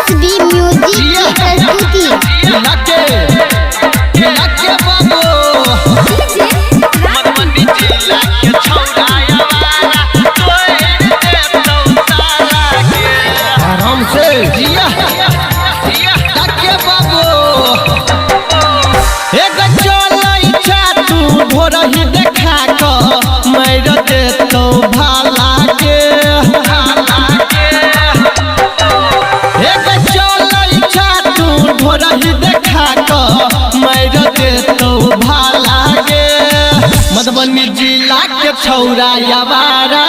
SB music की प्रस्तुति लके बाबू मधुबनी जिला के छौड़ाया वाला तोड़ दे तो ताला के आराम से जिया लके बाबू एक चलै छा तू भोरही देखा क मार दे तो भाला के एक चलै छा तू भोरही देखा क मार दे तो भाला के मधुबनी जिला के छौड़ा यावारा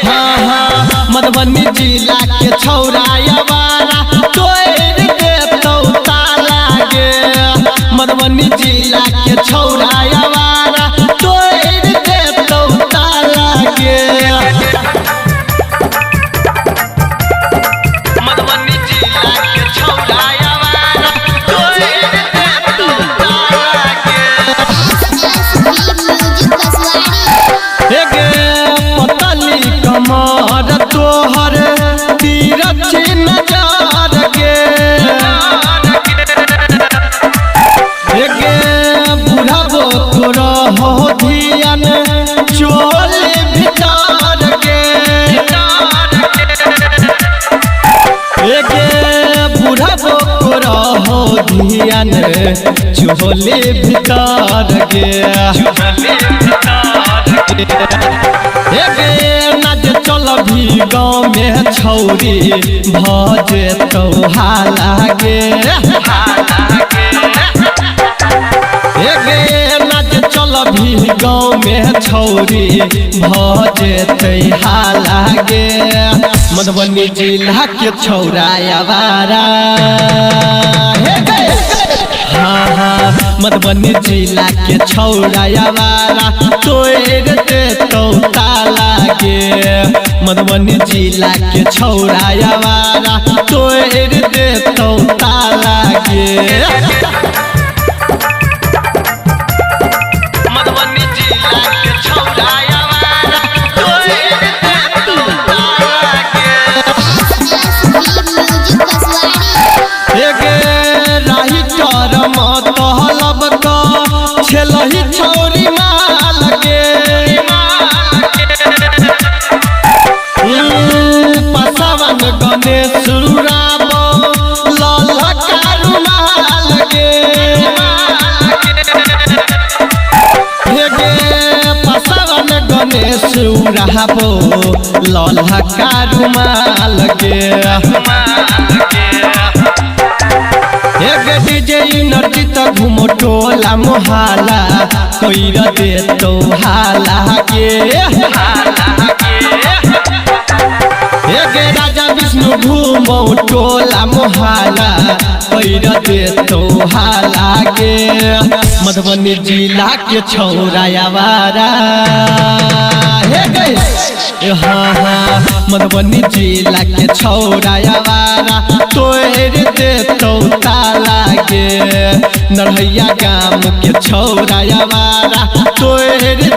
हाँ हाँ मधुबनी जिला के छौड़ा यावारा तोड़ दे तो ताला गे मधुबनी जिला के छौड़ा यावारा तोड़ दे तो ताला गे मधुबनी जिला के छौड़ा यावारा तोड़ दे तो ताला गे एसबी म्यूजिक कसवाड़ी पतली कमर तोहर तीरछी नजर के बुढ़बो तोरा हो धियन चोल भीतर के बुढ़बो तोरा हो धियन चोले भीतर के नज चल भी गाँव में छौरी भजे तो हाला गे नज चल भी गाँव में छौरी भजे तो हाला गे मधुबनी जिला के छौड़ा यावारा हाँ हाँ मधुबनी जिला के छौड़ा यावारा तोड़ दे तो ताला गे मधुबनी जिला के छौड़ा यावारा तोड़ दे तो ताला गे मधुबनी जिला के छौड़ा यावारा तोड़ दे तो ताला गे एसबी म्यूजिक कसवाड़ी राही कर मतलब का छलही छौरी माल गे पसवन गणेश रुराबो लल्हा कारू माल गे पसवन गणेश रुराबो लल्हा कारू माल गे डीजे नर्जित घूमो टोला मोहाला कोई दे तो हाला के राजा विष्णु घूमो टोला मोहाला कोई दे तो हाला के मधुबनी जिला के छौड़ा यावारा हाँ हाँ मधुबनी जिला के छौड़ा यावारा तोड़ दे तो ताला गे नरहैया गाम के छौड़ा यावारा तोड़